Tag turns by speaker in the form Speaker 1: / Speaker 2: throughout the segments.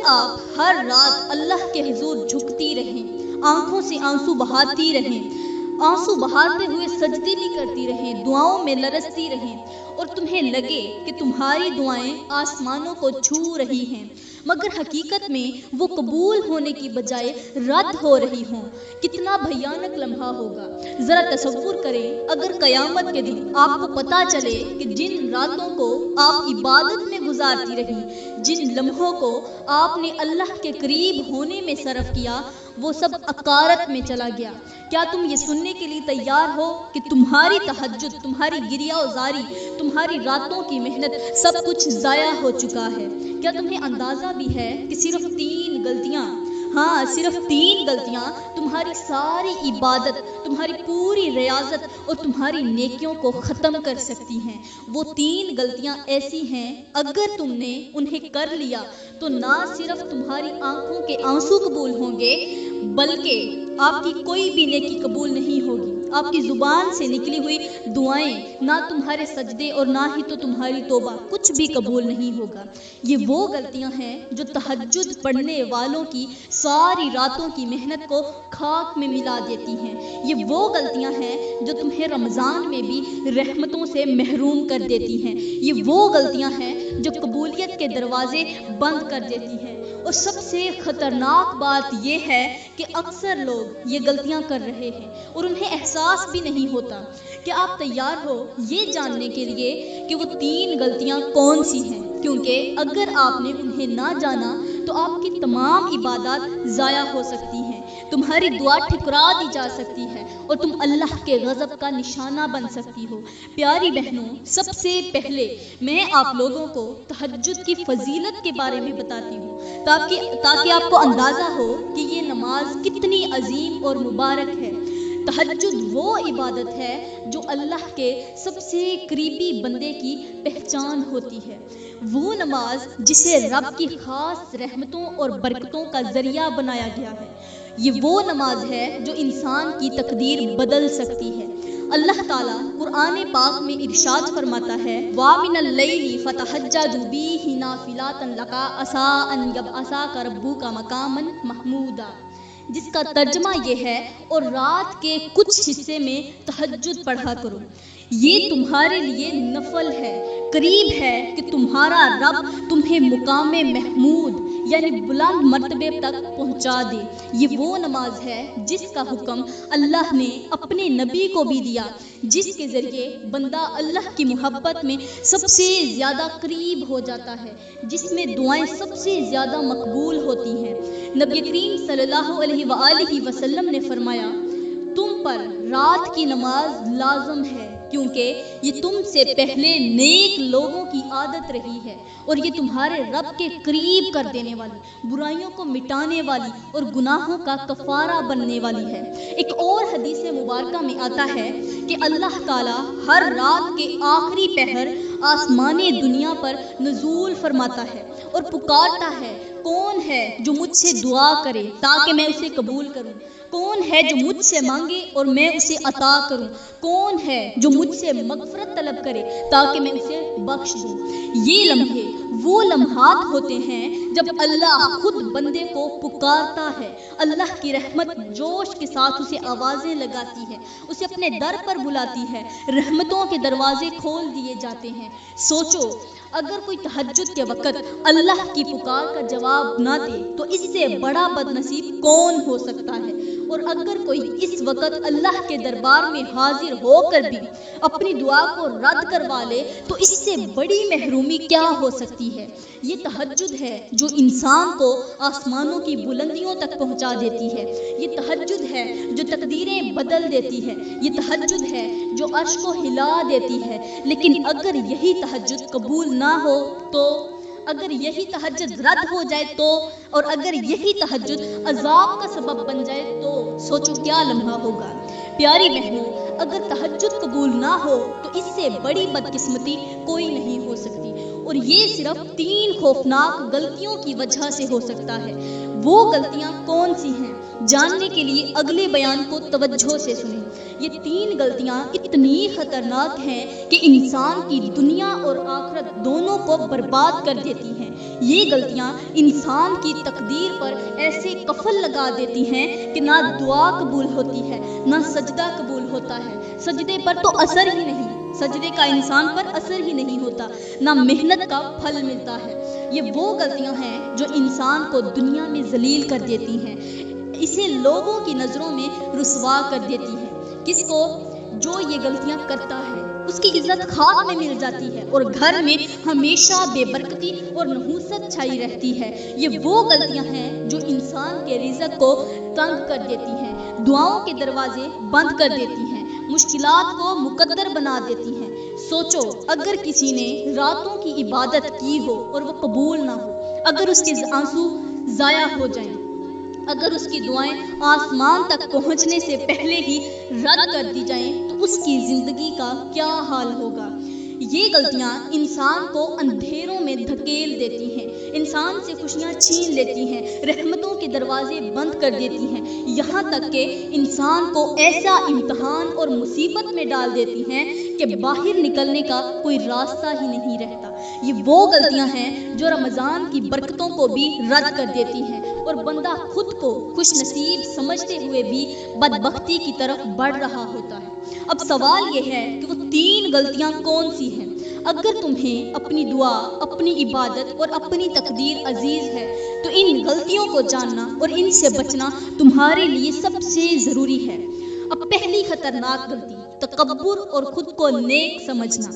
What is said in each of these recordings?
Speaker 1: آپ ہر رات اللہ کے حضور جھکتی رہیں، آنکھوں سے آنسو بہاتی رہیں، آنسو بہاتے ہوئے سجدے بھی کرتی رہیں، دعاؤں میں لرزتی رہیں، اور تمہیں لگے کہ تمہاری دعائیں آسمانوں کو چھو رہی ہیں مگر حقیقت میں وہ قبول ہونے کی بجائے رد ہو رہی ہوں، کتنا بھیانک لمحہ ہوگا۔ ذرا تصور کریں اگر قیامت کے دن آپ کو پتہ چلے کہ جن راتوں کو آپ عبادت میں گزارتی رہیں، جن لمحوں کو آپ نے اللہ کے قریب ہونے میں صرف کیا، وہ سب عقارت میں چلا گیا۔ کیا تم یہ سننے کے لیے تیار ہو کہ تمہاری تہجد، تمہاری گریہ وزاری، تمہاری راتوں کی محنت سب کچھ ضائع ہو چکا ہے؟ کیا تمہیں اندازہ بھی ہے کہ صرف 3 غلطیاں، ہاں صرف 3 غلطیاں تمہاری ساری عبادت، تمہاری پوری ریاضت اور تمہاری نیکیوں کو ختم کر سکتی ہیں؟ وہ 3 غلطیاں ایسی ہیں اگر تم نے انہیں کر لیا تو نہ صرف تمہاری آنکھوں کے آنسو قبول ہوں گے بلکہ آپ کی کوئی بھی نیکی قبول نہیں ہوگی۔ آپ کی زبان سے نکلی ہوئی دعائیں، نہ تمہارے سجدے اور نہ ہی تو تمہاری توبہ، کچھ بھی قبول نہیں ہوگا۔ یہ وہ غلطیاں ہیں جو تہجد پڑھنے والوں کی ساری راتوں کی محنت کو خاک میں ملا دیتی ہیں۔ یہ وہ غلطیاں ہیں جو تمہیں رمضان میں بھی رحمتوں سے محروم کر دیتی ہیں۔ یہ وہ غلطیاں ہیں جو قبولیت کے دروازے بند کر دیتی ہیں۔ اور سب سے خطرناک بات یہ ہے کہ اکثر لوگ یہ غلطیاں کر رہے ہیں اور انہیں احساس بھی نہیں ہوتا۔ کیا آپ تیار ہو یہ جاننے کے لیے کہ وہ 3 غلطیاں کون سی ہیں؟ کیونکہ اگر آپ نے انہیں نہ جانا تو آپ کی تمام عبادات ضائع ہو سکتی ہیں، تمہاری دعا ٹھکرا دی جا سکتی ہے اور تم اللہ کے غضب کا نشانہ بن سکتی ہو۔ پیاری بہنوں، سب سے پہلے میں آپ لوگوں کو تہجد کی فضیلت کے بارے میں بتاتی ہوں تاکہ آپ کو اندازہ ہو کہ یہ نماز کتنی عظیم اور مبارک ہے۔ تہجد وہ عبادت ہے جو اللہ کے سب سے قریبی بندے کی پہچان ہوتی ہے، وہ نماز جسے رب کی خاص رحمتوں اور برکتوں کا ذریعہ بنایا گیا ہے۔ یہ وہ نماز ہے جو انسان کی تقدیر بدل سکتی ہے۔ اللہ تعالیٰ قرآن پاک میں ارشاد فرماتا ہے، وَمِنَ اللَّيْلِ فَتَہَجَّدْ بِهِ نَافِلَةً لَكَ عَسَىٰ أَن يَبْعَثَكَ رَبُّكَ مَقَامًا مَحْمُودًا، جس کا ترجمہ یہ ہے، اور رات کے کچھ حصے میں تہجد پڑھا کرو، یہ تمہارے لیے نفل ہے، قریب ہے کہ تمہارا رب تمہیں مقام محمود یعنی بلند مرتبے تک پہنچا دے۔ یہ وہ نماز ہے جس کا حکم اللہ نے اپنے نبی کو بھی دیا، جس کے ذریعے بندہ اللہ کی محبت میں سب سے زیادہ قریب ہو جاتا ہے، جس میں دعائیں سب سے زیادہ مقبول ہوتی ہیں۔ نبی کریم صلی اللہ علیہ وآلہ وسلم نے فرمایا، تم پر رات کی نماز لازم ہے کیونکہ یہ تم سے پہلے نیک لوگوں کی عادت رہی ہے اور یہ تمہارے رب کے قریب کر دینے والی، برائیوں کو مٹانے والی اور گناہوں کا کفارہ بننے والی ہے۔ ایک اور حدیث مبارکہ میں آتا ہے کہ اللہ تعالیٰ ہر رات کے آخری پہر آسمان دنیا پر نزول فرماتا ہے اور پکارتا ہے، کون ہے جو مجھ سے دعا کرے تاکہ میں اسے قبول کروں؟ کون ہے جو مجھ سے مانگے اور میں اسے عطا کروں؟ کون ہے جو مجھ سے مغفرت طلب کرے تاکہ میں اسے بخش دوں؟ یہ لمحے وہ لمحات ہوتے ہیں جب اللہ خود بندے کو پکارتا ہے، اللہ کی رحمت جوش کے ساتھ اسے آوازیں لگاتی ہے، اسے اپنے در پر بلاتی ہے، رحمتوں کے دروازے کھول دیے جاتے ہیں۔ سوچو، اگر کوئی تہجد کے وقت اللہ کی پکار کا جواب نہ دے تو اس سے بڑا بد نصیب کون ہو سکتا ہے؟ اور اگر کوئی اس وقت اللہ کے دربار میں حاضر ہو کر بھی اپنی دعا کو رد کروا لے تو اس سے بڑی محرومی کیا ہو سکتی ہے؟ یہ تہجد ہے جو انسان کو آسمانوں کی بلندیوں تک پہنچا دیتی ہے، یہ تہجد ہے جو تقدیریں بدل دیتی ہے، یہ تہجد ہے جو عرش کو ہلا دیتی ہے۔ لیکن اگر یہی تہجد قبول نہ ہو تو، اگر یہی تہجد رد ہو جائے تو، اور اگر یہی تہجد عذاب کا سبب بن جائے تو سوچو کیا لمحہ ہوگا۔ پیاری بہنوں، اگر تہجد قبول نہ ہو تو اس سے بڑی بدقسمتی کوئی نہیں ہو سکتی، اور یہ صرف 3 خوفناک غلطیوں کی وجہ سے ہو سکتا ہے۔ وہ غلطیاں کون سی ہیں؟ جاننے کے لیے اگلے بیان کو توجہ سے سنیں۔ یہ 3 غلطیاں اتنی خطرناک ہیں کہ انسان کی دنیا اور آخرت دونوں کو برباد کر دیتی ہیں۔ یہ غلطیاں انسان کی تقدیر پر ایسے قفل لگا دیتی ہیں کہ نہ دعا قبول ہوتی ہے نہ سجدہ قبول ہوتا ہے، سجدے پر تو اثر ہی نہیں، سجدے کا انسان پر اثر ہی نہیں ہوتا، نہ محنت کا پھل ملتا ہے۔ یہ وہ غلطیاں ہیں جو انسان کو دنیا میں ذلیل کر دیتی ہیں، اسے لوگوں کی نظروں میں رسوا کر دیتی ہیں۔ کس کو؟ جو یہ غلطیاں کرتا ہے اس کی عزت خاک میں مل جاتی ہے اور گھر میں ہمیشہ بے برکتی اور نحوست چھائی رہتی ہے۔ یہ وہ غلطیاں ہیں جو انسان کے رزق کو تنگ کر دیتی ہیں، دعاؤں کے دروازے بند کر دیتی ہیں، مشکلات کو مقدر بنا دیتی ہیں۔ سوچو، اگر کسی نے راتوں کی عبادت کی ہو اور وہ قبول نہ ہو، اگر اس کے آنسو ضائع ہو جائیں، اگر اس کی دعائیں آسمان تک پہنچنے سے پہلے ہی رد کر دی جائیں تو اس کی زندگی کا کیا حال ہوگا؟ یہ غلطیاں انسان کو اندھیروں میں دھکیل دیتی ہیں، انسان سے خوشیاں چھین لیتی ہیں، رحمتوں کے دروازے بند کر دیتی ہیں، یہاں تک کہ انسان کو ایسا امتحان اور مصیبت میں ڈال دیتی ہیں کہ باہر نکلنے کا کوئی راستہ ہی نہیں رہتا۔ یہ وہ غلطیاں ہیں جو رمضان کی برکتوں کو بھی رد کر دیتی ہیں اور بندہ خود کو خوش نصیب سمجھتے ہوئے بھی بدبختی کی طرف بڑھ رہا ہوتا ہے۔ اب سوال یہ ہے کہ وہ 3 غلطیاں کون سی ہیں؟ اگر تمہیں اپنی دعا، اپنی عبادت اور اپنی تقدیر عزیز ہے تو ان غلطیوں کو جاننا اور ان سے بچنا تمہارے لیے سب سے ضروری ہے۔ اب پہلی خطرناک غلطی، تکبر اور خود کو نیک سمجھنا۔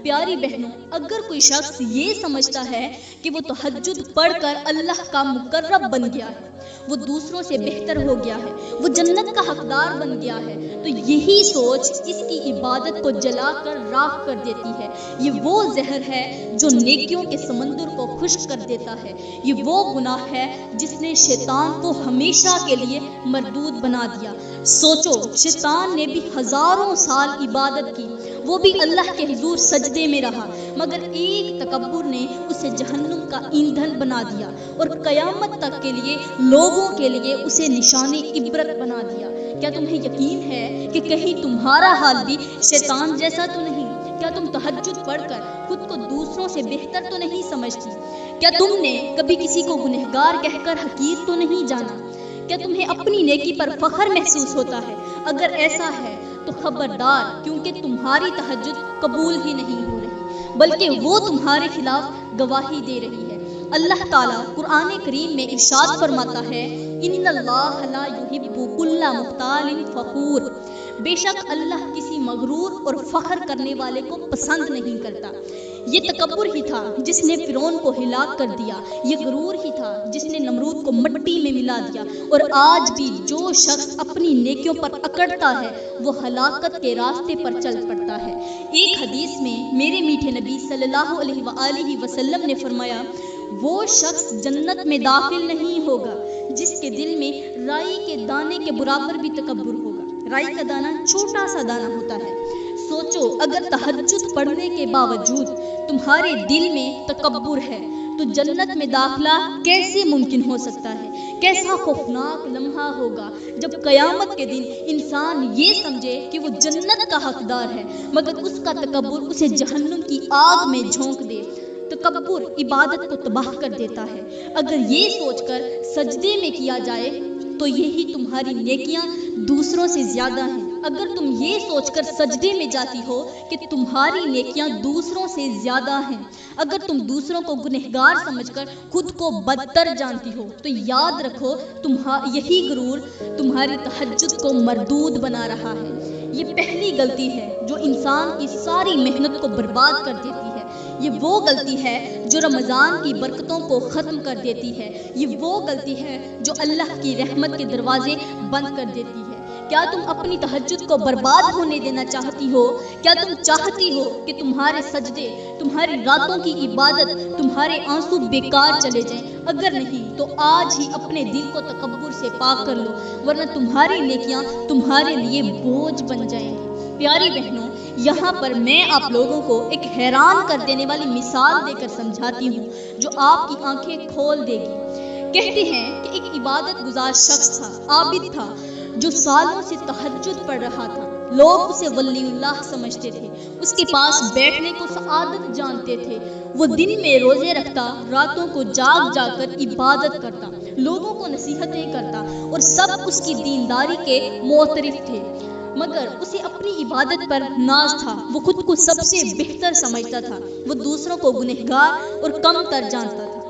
Speaker 1: پیاری بہنوں، اگر کوئی شخص یہ سمجھتا ہے کہ وہ تہجد پڑھ کر اللہ کا مقرب بن گیا ہے، وہ دوسروں سے بہتر ہو گیا ہے، وہ جنت کا حقدار بن گیا ہے، تو یہی سوچ اس کی عبادت کو جلا کر راکھ کر دیتی ہے۔ یہ وہ زہر ہے جو نیکیوں کے سمندر کو خشک کر دیتا ہے۔ یہ وہ گناہ ہے جس نے شیطان کو ہمیشہ کے لیے مردود بنا دیا۔ سوچو، شیطان نے بھی ہزاروں سال عبادت کی، وہ بھی اللہ کے حضور سجدے میں رہا، مگر ایک تکبر نے اسے جہنم کا ایندھن بنا دیا اور قیامت تک کے لیے لوگوں کے لیے اسے نشان عبرت بنا دیا۔ کیا تمہیں یقین ہے کہ کہیں تمہارا حال بھی شیطان جیسا تو نہیں؟ کیا تم تہجد پڑھ کر خود کو دوسروں سے بہتر تو نہیں سمجھتی؟ کیا تم نے کبھی کسی کو گنہگار کہہ کر حقیر تو نہیں جانا؟ کیا تمہیں اپنی نیکی پر فخر محسوس ہوتا ہے؟ اگر ایسا ہے تو خبردار، کیونکہ تمہاری تہجد قبول ہی نہیں ہو رہی، بلکہ وہ تمہارے خلاف گواہی دے رہی ہے۔ اللہ تعالیٰ قرآن کریم میں ارشاد فرماتا ہے، ان اللہ لا یحب کل مختال فخور، بے شک اللہ کسی مغرور اور فخر کرنے والے کو پسند نہیں کرتا۔ یہ تکبر ہی تھا جس نے فرعون کو ہلاک کر دیا، یہ غرور ہی تھا جس نے نمرود کو مٹی میں ملا دیا، اور آج بھی جو شخص اپنی نیکیوں پر اکڑتا ہے وہ ہلاکت کے راستے پر چل پڑتا ہے۔ ایک حدیث میں میرے میٹھے نبی صلی اللہ علیہ وآلہ وسلم نے فرمایا، وہ شخص جنت میں داخل نہیں ہوگا جس کے دل میں رائی کے دانے کے برابر بھی تکبر ہوگا۔ رائی کا دانہ چھوٹا سا دانہ ہوتا ہے۔ سوچو، اگر تہجد پڑھنے کے باوجود تمہارے دل میں تکبر ہے تو جنت میں داخلہ کیسے ممکن ہو سکتا ہے؟ کیسا خوفناک لمحہ ہوگا جب قیامت کے دن انسان یہ سمجھے کہ وہ جنت کا حقدار ہے، مگر اس کا تکبر اسے جہنم کی آگ میں جھونک دے۔ تکبر عبادت کو تباہ کر دیتا ہے۔ اگر یہ سوچ کر سجدے میں کیا جائے تو یہی تمہاری نیکیاں دوسروں سے زیادہ ہیں۔ اگر تم یہ سوچ کر سجدے میں جاتی ہو کہ تمہاری نیکیاں دوسروں سے زیادہ ہیں، اگر تم دوسروں کو گنہگار سمجھ کر خود کو بدتر جانتی ہو، تو یاد رکھو یہی غرور تمہاری تہجد کو مردود بنا رہا ہے۔ یہ پہلی غلطی ہے جو انسان کی ساری محنت کو برباد کر دیتی ہے۔ یہ وہ غلطی ہے جو رمضان کی برکتوں کو ختم کر دیتی ہے۔ یہ وہ غلطی ہے جو اللہ کی رحمت کے دروازے بند کر دیتی ہے۔ کیا تم اپنی تہجد کو برباد ہونے دینا چاہتی ہو؟ کیا تم چاہتی ہو کہ تمہارے سجدے، تمہاری راتوں کی عبادت، تمہارے آنسو بیکار چلے جائیں؟ اگر نہیں تو آج ہی اپنے دل کو تکبر سے پاک کر لو، ورنہ تمہاری نیکیاں تمہارے لیے بوجھ بن جائیں گی۔ پیاری بہنوں، یہاں پر میں آپ لوگوں کو ایک حیران کر دینے والی مثال دے کر سمجھاتی ہوں جو آپ کی آنکھیں کھول دے گی۔ کہتے ہیں کہ ایک عبادت گزار شخص تھا، عابد تھا، جو سالوں سے تہجد پڑھ رہا تھا۔ لوگ اسے ولی اللہ سمجھتے تھے، اس کے پاس بیٹھنے کو سعادت جانتے تھے، وہ دن میں روزے رکھتا، راتوں کو جاگ جا کر عبادت کرتا، لوگوں کو نصیحتیں کرتا اور سب اس کی دینداری کے معترف تھے، مگر اسے اپنی عبادت پر ناز تھا۔ وہ خود کو سب سے بہتر سمجھتا تھا، وہ دوسروں کو گنہگار اور کم تر جانتا تھا۔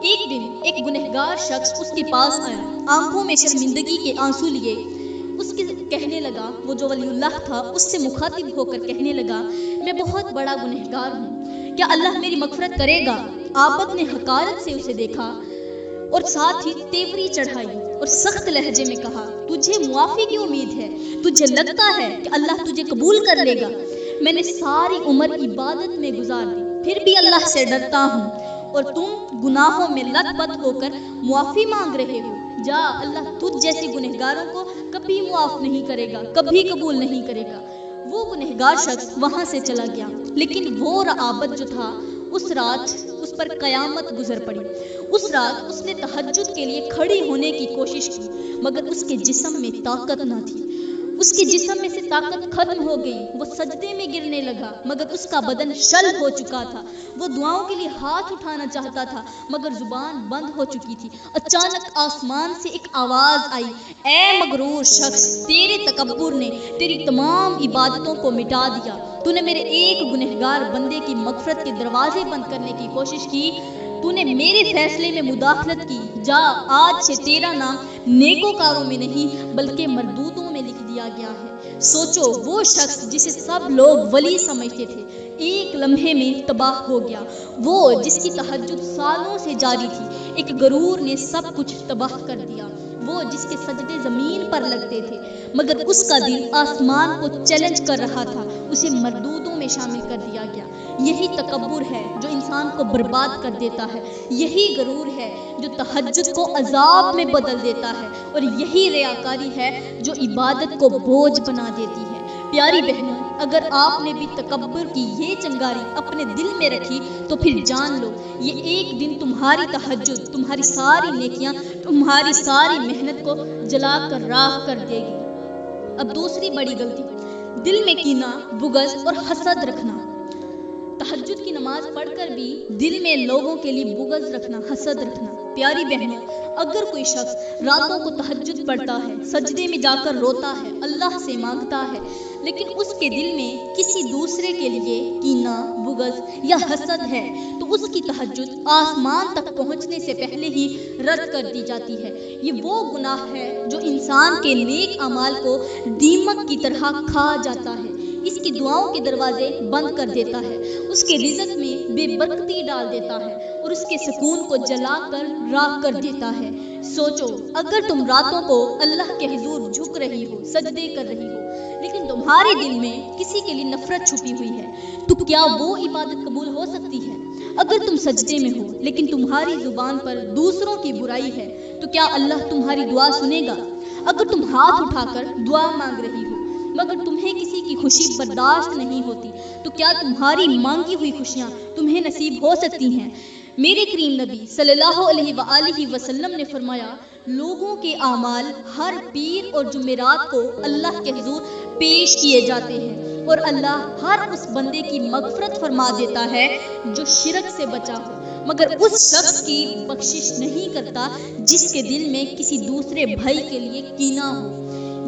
Speaker 1: ایک دن ایک گنہگار شخص اس کے پاس آیا، آنکھوں میں شرمندگی کے آنسو لیے اس کے کہنے لگا، وہ جو ولی اللہ تھا اس سے مخاطب ہو کر کہنے لگا، میں بہت بڑا گنہگار ہوں، کیا اللہ میری مغفرت کرے گا؟ عابد نے حقارت سے اسے دیکھا اور ساتھ ہی تیوری چڑھائی اور سخت لہجے میں کہا، تجھے معافی کی امید ہے؟ تجھے لگتا ہے کہ اللہ تجھے قبول کر لے گا؟ میں نے ساری عمر عبادت میں گزار دی، پھر بھی اللہ سے ڈرتا ہوں، اور تم گناہوں میں لت پت ہو کر معافی مانگ رہے ہو۔ جا، اللہ تجھ جیسے گنہگاروں کو کبھی معاف نہیں کرے گا، کبھی قبول نہیں کرے گا۔ وہ گنہگار شخص وہاں سے چلا گیا، لیکن وہ عابد جو تھا اس رات اس پر قیامت گزر پڑی۔ اس رات اس نے تہجد کے لیے کھڑی ہونے کی کوشش کی، مگر اس کے جسم میں طاقت نہ تھی، اس کے جسم میں سے طاقت ختم ہو گئی۔ وہ سجدے میں گرنے لگا، مگر اس کا بدن شل ہو چکا تھا۔ وہ دعاؤں کے لیے ہاتھ اٹھانا چاہتا تھا، مگر زبان بند ہو چکی تھی۔ اچانک آسمان سے ایک آواز آئی، اے مغرور شخص، تیرے تکبر نے تیری تمام عبادتوں کو مٹا دیا۔ تو نے میرے ایک گنہگار بندے کی مغفرت کے دروازے بند کرنے کی کوشش کی، تو نے میرے فیصلے میں مداخلت کی۔ جا، آج سے تیرا نام نیکوکاروں میں نہیں بلکہ مردودوں میں لکھ دیا گیا ہے۔ سوچو، وہ شخص جسے سب لوگ ولی سمجھتے تھے ایک لمحے میں تباہ ہو گیا۔ وہ جس کی تہجد سالوں سے جاری تھی، ایک غرور نے سب کچھ تباہ کر دیا۔ وہ جس کے سجدے زمین پر لگتے تھے، مگر اس کا دل آسمان کو چیلنج کر رہا تھا، اسے مردودوں میں شامل کر دیا گیا۔ یہی تکبر ہے جو انسان کو برباد کر دیتا ہے، یہی غرور ہے جو تہجد کو عذاب میں بدل دیتا ہے، اور یہی ریاکاری ہے جو عبادت کو بوجھ بنا دیتی ہے۔ پیاری بہنوں، اگر آپ نے بھی تکبر کی یہ چنگاری اپنے دل میں رکھی تو پھر جان لو، یہ ایک دن تمہاری تہجد، تمہاری ساری نیکیاں، تمہاری ساری محنت کو جلا کر راکھ کر دے گی۔ اب دوسری بڑی غلطی، دل میں کینہ، بغض اور حسد رکھنا۔ تہجد کی نماز پڑھ کر بھی دل میں لوگوں کے لیے بغض رکھنا، حسد رکھنا۔ پیاری بہنوں، اگر کوئی شخص راتوں کو تہجد پڑھتا ہے، سجدے میں جا کر روتا ہے، اللہ سے مانگتا ہے، لیکن اس کے دل میں کسی دوسرے کے لیے کینہ، بغض یا حسد ہے، تو اس کی تہجد آسمان تک پہنچنے سے پہلے ہی رد کر دی جاتی ہے۔ یہ وہ گناہ ہے جو انسان کے نیک اعمال کو دیمک کی طرح کھا جاتا ہے، اس کی دعاؤں کے دروازے بند کر دیتا ہے، اس کے رزق میں بے برکتی ڈال دیتا ہے، اور اس کے سکون کو جلا کر راکھ کر دیتا ہے۔ سوچو، اگر تم راتوں کو اللہ کے حضور جھک رہی ہو، سجدے کر رہی ہو، لیکن تمہارے دل میں کسی کے لیے نفرت چھپی ہوئی ہے، تو کیا وہ عبادت قبول ہو سکتی ہے؟ اگر تم سجدے میں ہو لیکن تمہاری زبان پر دوسروں کی برائی ہے، تو کیا اللہ تمہاری دعا سنے گا؟ اگر تم ہاتھ اٹھا کر دعا مانگ رہی ہو مگر تمہیں کسی کی خوشی برداشت نہیں ہوتی، تو کیا تمہاری مانگی ہوئی خوشیاں تمہیں نصیب ہو سکتی ہیں؟ میرے کریم نبی صلی اللہ علیہ وآلہ وسلم نے فرمایا، لوگوں کے اعمال ہر پیر اور جمعرات کو اللہ کے حضور پیش کیے جاتے ہیں، اور اللہ ہر اس بندے کی مغفرت فرما دیتا ہے جو شرک سے بچا ہو، مگر اس شخص کی بخشش نہیں کرتا جس کے دل میں کسی دوسرے بھائی کے لیے کینہ ہو۔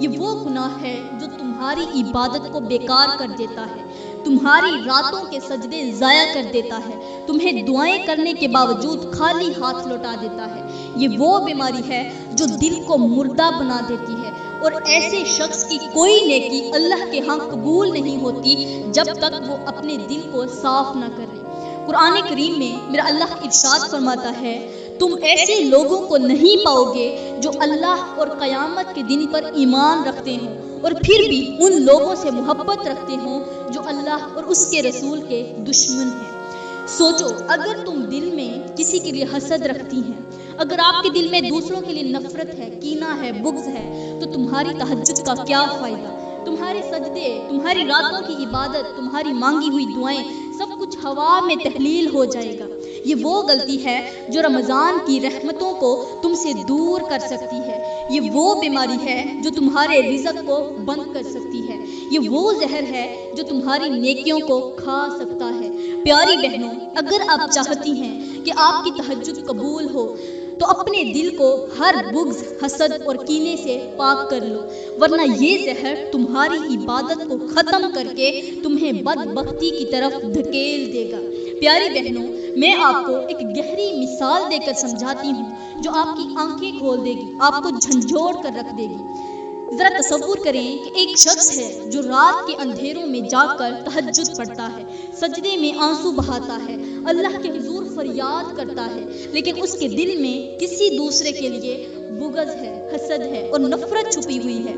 Speaker 1: یہ وہ گناہ ہے جو تمہاری عبادت کو بیکار کر دیتا ہے، تمہاری راتوں کے سجدے ضائع کر دیتا ہے، تمہیں دعائیں کرنے کے باوجود خالی ہاتھ لوٹا دیتا ہے۔ یہ وہ بیماری ہے جو دل کو مردہ بنا دیتی ہے، اور ایسے شخص کی کوئی نیکی اللہ کے ہاں قبول نہیں ہوتی جب تک وہ اپنے دل کو صاف نہ کرے۔ قرآن کریم میں میرا اللہ ارشاد فرماتا ہے، تم ایسے لوگوں کو نہیں پاؤ گے جو اللہ اور قیامت کے دن پر ایمان رکھتے ہوں اور پھر بھی ان لوگوں سے محبت رکھتے ہوں جو اللہ اور اس کے رسول کے دشمن ہیں۔ سوچو، اگر تم دل میں کسی کے لیے حسد رکھتی ہیں، اگر آپ کے دل میں دوسروں کے لیے نفرت ہے، کینہ ہے، بغض ہے، تو تمہاری تہجد کا کیا فائدہ؟ تمہارے سجدے، تمہاری راتوں کی عبادت، تمہاری مانگی ہوئی دعائیں، سب کچھ ہوا میں تحلیل ہو جائے گا۔ یہ وہ غلطی ہے جو رمضان کی رحمتوں کو تم سے دور کر سکتی ہے، یہ وہ بیماری ہے جو تمہارے رزق کو بند کر سکتی ہے، یہ وہ زہر ہے جو تمہاری نیکیوں کو کھا سکتا ہے۔ پیاری بہنوں، اگر آپ چاہتی ہیں کہ آپ کی تہجد قبول ہو تو اپنے دل کو ہر بغض، حسد اور کینے سے پاک کر لو، ورنہ یہ زہر تمہاری عبادت کو ختم کر کے تمہیں بدبختی کی طرف دھکیل دے گا۔ پیاری بہنوں، میں آپ کو ایک گہری مثال دے کر سمجھاتی ہوں جو آپ کی آنکھیں کھول دے گی، آپ کو جھنجھوڑ کر رکھ دے گی۔ ذرا تصور کریں کہ ایک شخص ہے جو رات کے اندھیروں میں جا کر تہجد پڑھتا ہے، سجدے میں آنسو بہاتا ہے، اللہ کے حضور فریاد کرتا ہے، لیکن اس کے دل میں کسی دوسرے کے لیے بغض ہے، حسد ہے اور نفرت چھپی ہوئی ہے۔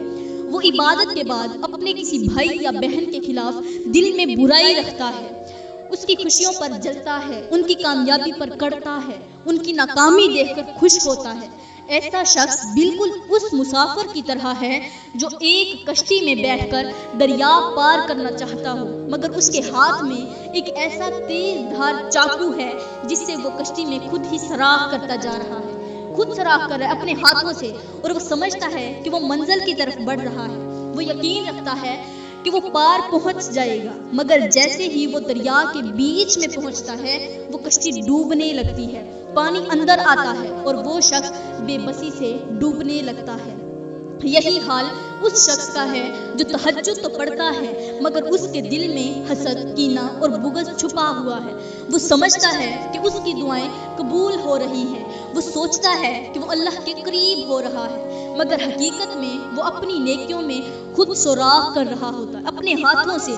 Speaker 1: وہ عبادت کے بعد اپنے کسی بھائی یا بہن کے خلاف دل میں برائی رکھتا ہے، اس کی خوشیوں پر جلتا ہے، ان کی کامیابی پر کڑتا ہے، ان کی ناکامی دیکھ کر خوش ہوتا ہے۔ ایسا شخص بالکل اس مسافر کی طرح ہے جو ایک کشتی میں بیٹھ کر دریا پار کرنا چاہتا ہو، مگر اس کے ہاتھ میں ایک ایسا تیز دھار چاقو ہے جس سے وہ کشتی میں خود ہی سراخ کرتا جا رہا ہے، خود سراخ کر رہا ہے اپنے ہاتھوں سے، اور وہ سمجھتا ہے کہ وہ منزل کی طرف بڑھ رہا ہے، وہ یقین رکھتا ہے کہ وہ پار پہنچ جائے گا، مگر جیسے ہی وہ دریا کے بیچ میں پہنچتا ہے وہ کشتی ڈوبنے لگتی ہے، پانی اندر آتا ہے اور وہ شخص بے بسی سے ڈوبنے لگتا ہے۔ یہی حال اس شخص کا ہے جو تہجد تو پڑھتا ہے مگر اس کے دل میں حسد، کینہ اور بغض چھپا ہوا ہے۔ وہ سمجھتا ہے کہ اس کی دعائیں قبول ہو رہی ہیں، وہ سوچتا ہے کہ وہ اللہ کے قریب ہو رہا ہے، مگر حقیقت میں وہ اپنی نیکیوں میں خود سوراخ کر رہا ہوتا ہے اپنے ہاتھوں سے۔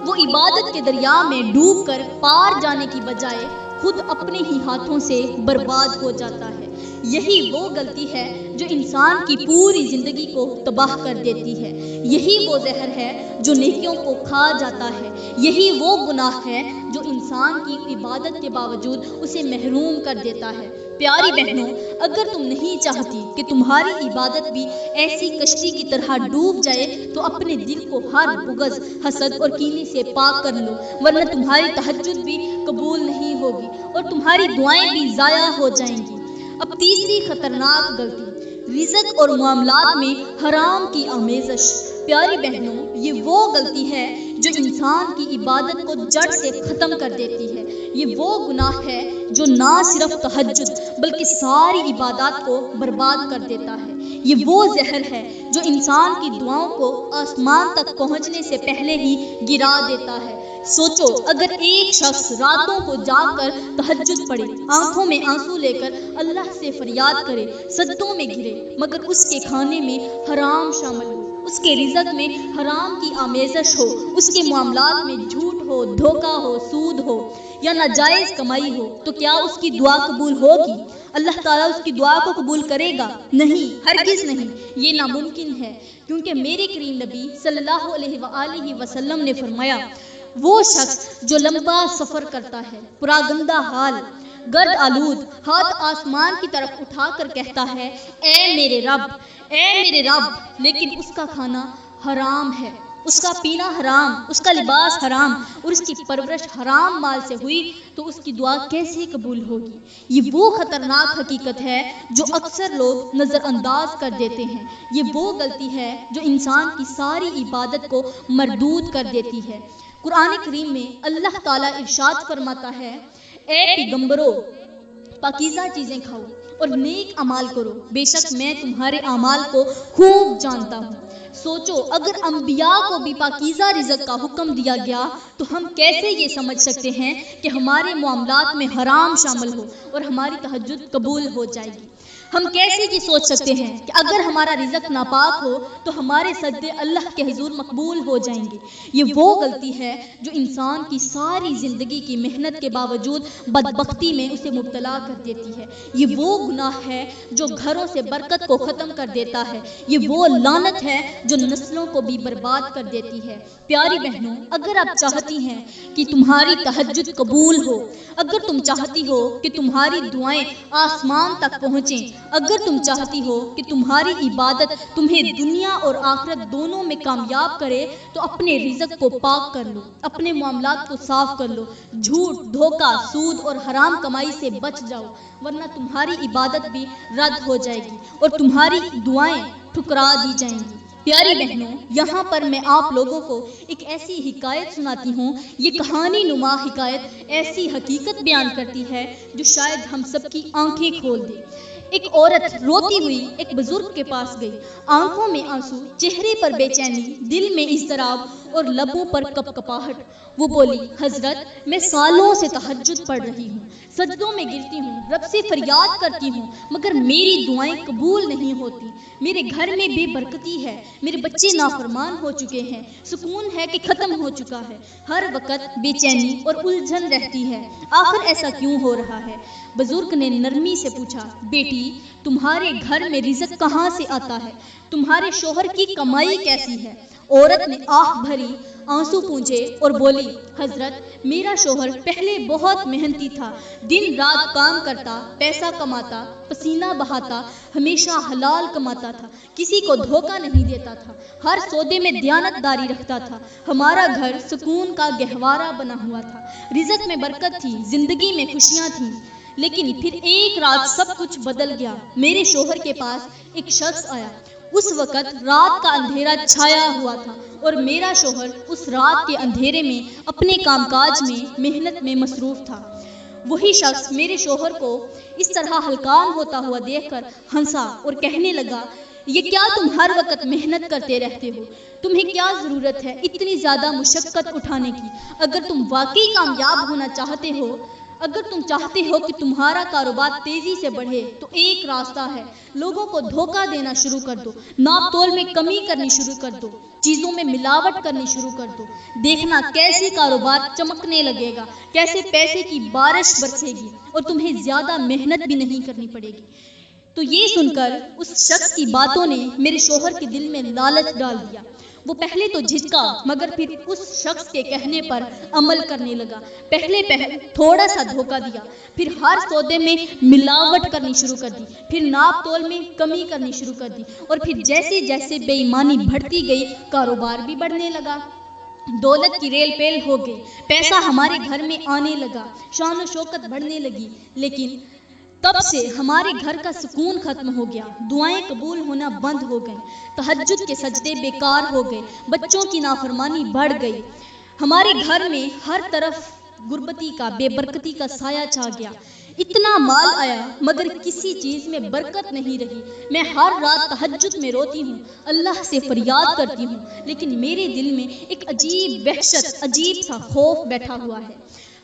Speaker 1: وہ عبادت کے دریا میں ڈوب کر پار جانے کی بجائے خود اپنے ہی ہاتھوں سے برباد ہو جاتا ہے۔ یہی وہ غلطی ہے جو انسان کی پوری زندگی کو تباہ کر دیتی ہے، یہی وہ زہر ہے جو نیکیوں کو کھا جاتا ہے، یہی وہ گناہ ہے جو انسان کی عبادت کے باوجود اسے محروم کر دیتا ہے۔ پیاری بہنوں، اگر تم نہیں چاہتی کہ تمہاری عبادت بھی ایسی کشتی کی طرح ڈوب جائے تو اپنے دل کو ہر بغض، حسد اور کینے سے پاک کر لو، ورنہ تمہاری تہجد بھی قبول نہیں ہوگی اور تمہاری دعائیں بھی ضائع ہو جائیں گی۔ اب تیسری خطرناک غلطی، رزق اور معاملات میں حرام کی آمیزش۔ پیاری بہنوں، یہ وہ غلطی ہے جو انسان کی عبادت کو جڑ سے ختم کر دیتی ہے۔ یہ وہ گناہ ہے جو نہ صرف تہجد بلکہ ساری عبادات کو برباد کر دیتا ہے۔ یہ وہ زہر ہے جو انسان کی دعاؤں کو آسمان تک پہنچنے سے پہلے ہی گرا دیتا ہے۔ سوچو، اگر ایک شخص راتوں کو جاگ کر تہجد پڑھے، آنکھوں میں آنسو لے کر اللہ سے فریاد کرے، سجدوں میں گرے، مگر اس کے کھانے میں حرام شامل ہو، اس کے رزق میں حرام کی آمیزش ہو، اس کے معاملات میں جھوٹ ہو، دھوکہ ہو، سود ہو یا ناجائز کمائی ہو، تو کیا اس کی دعا قبول ہوگی؟ اللہ تعالیٰ اس کی دعا کو قبول کرے گا؟ نہیں، ہرگز نہیں، یہ ناممکن ہے، کیونکہ میرے کریم نبی صلی اللہ علیہ وآلہ وسلم نے فرمایا، وہ شخص جو لمبا سفر کرتا ہے، پراگندہ حال، گرد آلود، ہاتھ آسمان کی طرف اٹھا کر کہتا ہے، اے میرے رب، اے میرے رب، لیکن اس کا کھانا حرام ہے، اس کا پینا حرام، اس کا لباس حرام اور اس کی پرورش حرام مال سے ہوئی، تو اس کی دعا کیسے قبول ہوگی؟ یہ وہ خطرناک حقیقت ہے جو اکثر لوگ نظر انداز کر دیتے ہیں۔ یہ وہ غلطی ہے جو انسان کی ساری عبادت کو مردود کر دیتی ہے۔ قرآن کریم میں اللہ تعالیٰ ارشاد فرماتا ہے، اے پیغمبرو، پاکیزہ چیزیں کھاؤ اور نیک اعمال کرو، بے شک میں تمہارے اعمال کو خوب جانتا ہوں۔ سوچو، اگر انبیاء کو بھی پاکیزہ رزق کا حکم دیا گیا تو ہم کیسے یہ سمجھ سکتے ہیں کہ ہمارے معاملات میں حرام شامل ہو اور ہماری تہجد قبول ہو جائے گی؟ ہم کیسے یہ سوچ سکتے ہیں کہ اگر ہمارا رزق ناپاک ہو تو ہمارے سجدے اللہ کے حضور مقبول ہو جائیں گے؟ یہ وہ غلطی ہے جو انسان کی ساری زندگی کی محنت کے باوجود بدبختی میں اسے مبتلا کر دیتی ہے۔ یہ وہ گناہ ہے جو گھروں سے برکت کو ختم کر دیتا ہے۔ یہ وہ لعنت ہے جو نسلوں کو بھی برباد کر دیتی ہے۔ پیاری بہنوں، اگر آپ چاہتی ہیں کہ تمہاری تہجد قبول ہو، اگر تم چاہتی ہو کہ تمہاری دعائیں آسمان تک پہنچیں، اگر تم چاہتی ہو کہ تمہاری عبادت تمہیں دنیا اور آخرت دونوں میں کامیاب کرے، تو اپنے رزق کو پاک کر لو، اپنے معاملات کو صاف کر لو، جھوٹ، دھوکہ، سود اور حرام کمائی سے بچ جاؤ، ورنہ تمہاری عبادت بھی رد ہو جائے گی اور تمہاری دعائیں ٹھکرا دی جائیں گی۔ پیاری بہنوں، یہاں پر میں آپ لوگوں کو ایک ایسی حکایت سناتی ہوں۔ یہ کہانی نما حکایت ایسی حقیقت بیان کرتی ہے جو شاید ہم سب کی آنکھیں کھول دے۔ ایک عورت روتی ہوئی ایک بزرگ کے پاس گئی، آنکھوں میں آنسو، چہرے پر بے چینی، دل میں اضطراب اور لبوں پر کپکپاہٹ۔ وہ بولی، حضرت، میں سالوں سے تہجد پڑھ رہی ہوں، سجدوں میں گرتی ہوں، رب سے فریاد کرتی ہوں، مگر میری دعائیں قبول نہیں ہوتی۔ میرے گھر میں بے برکتی ہے، میرے بچے نافرمان ہو چکے ہیں، سکون ہے کہ ختم ہو چکا ہے، ہر وقت بے چینی اور الجھن رہتی ہے، آخر ایسا کیوں ہو رہا ہے؟ بزرگ نے نرمی سے پوچھا، بیٹی، تمہارے گھر میں رزق کہاں سے آتا ہے؟ تمہارے شوہر کی کمائی کیسی ہے؟ عورت نے آہ بھری آنسو پونچھے اور بولی، حضرت، میرا شوہر پہلے بہت محنتی تھا، دن رات کام کرتا، پیسہ کماتا، پسینہ بہاتا، ہمیشہ حلال کماتا تھا، کسی کو دھوکہ نہیں دیتا تھا، ہر سودے میں دیانت داری رکھتا تھا، ہمارا گھر سکون کا گہوارہ بنا ہوا تھا، رزق میں برکت تھی، زندگی میں خوشیاں تھیں۔ لیکن پھر ایک رات سب کچھ بدل گیا۔ میرے شوہر کے پاس ایک شخص آیا، اس وقت رات کا اندھیرا چھایا ہوا تھا اور میرا شوہر اس رات کے اندھیرے میں اپنے کام کاج میں، محنت میں مصروف تھا۔ وہی شخص میرے شوہر کو اس طرح ہلکان ہوتا ہوا دیکھ کر ہنسا اور کہنے لگا، یہ کیا تم ہر وقت محنت کرتے رہتے ہو؟ تمہیں کیا ضرورت ہے اتنی زیادہ مشقت اٹھانے کی؟ اگر تم واقعی کامیاب ہونا چاہتے ہو، اگر تم چاہتے ہو کہ تمہارا کاروبار تیزی سے بڑھے، تو ایک راستہ ہے، لوگوں کو دھوکہ دینا شروع کر دو، ناپ تول میں کمی کرنی شروع کر دو، چیزوں میں ملاوٹ کرنی شروع کر دو، دیکھنا کیسے کاروبار چمکنے لگے گا، کیسے پیسے کی بارش برسے گی اور تمہیں زیادہ محنت بھی نہیں کرنی پڑے گی۔ تو یہ سن کر اس شخص کی باتوں نے میرے شوہر کے دل میں لالچ ڈال دیا۔ وہ پہلے تو جھجکا، مگر پھر اس شخص کے کہنے پر عمل کرنے لگا۔ پہلے تھوڑا سا دھوکہ دیا، پھر ہر سودے میں ملاوٹ کرنی شروع کر دی، پھر ناپ تول میں کمی کرنی شروع کر دی، اور پھر جیسے جیسے بے ایمانی بڑھتی گئی، کاروبار بھی بڑھنے لگا، دولت کی ریل پیل ہو گئی، پیسہ ہمارے گھر میں آنے لگا، شان و شوکت بڑھنے لگی۔ لیکن تب سے ہمارے گھر کا سکون ختم ہو گیا، دعائیں قبول ہونا بند ہو گئیں، تہجد کے سجدے بیکار ہو گئے، بچوں کی نافرمانی بڑھ گئی، ہمارے گھر میں ہر طرف غربتی کا، بے برکتی کا سایہ چھا گیا۔ اتنا مال آیا مگر کسی چیز میں برکت نہیں رہی۔ میں ہر رات تہجد میں روتی ہوں، اللہ سے فریاد کرتی ہوں، لیکن میرے دل میں ایک عجیب وحشت، عجیب سا خوف بیٹھا ہوا ہے۔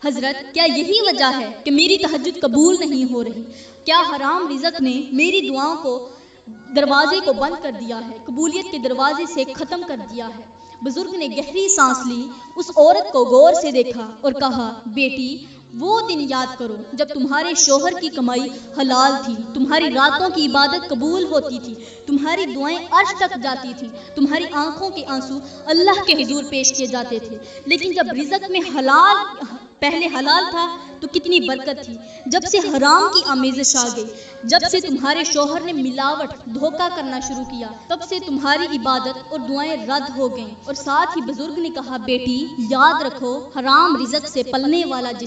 Speaker 1: حضرت، کیا یہی وجہ ہے کہ میری تہجد قبول نہیں ہو رہی؟ کیا حرام رزق نے میری دعاؤں کو، دروازے کو بند کر دیا ہے، قبولیت کے دروازے سے ختم کر دیا ہے؟ بزرگ نے گہری سانس لی، اس عورت کو غور سے دیکھا اور کہا، بیٹی، وہ دن یاد کرو جب تمہارے شوہر کی کمائی حلال تھی، تمہاری راتوں کی عبادت قبول ہوتی تھی، تمہاری دعائیں عرش تک جاتی تھیں، تمہاری آنکھوں کے آنسو اللہ کے حضور پیش کیے جاتے تھے۔ لیکن جب رزق میں پہلے حلال تھا تو کتنی برکت تھی، جب سے حرام کی آمیزش آ گئی، جب سے تمہارے شوہر نے ملاوٹ، دھوکہ کرنا شروع کیا، تب سے تمہاری عبادت اور دعائیں رد ہو گئیں۔ اور ساتھ ہی بزرگ نے کہا، بیٹی، یاد رکھو، حرام رزق سے پلنے والا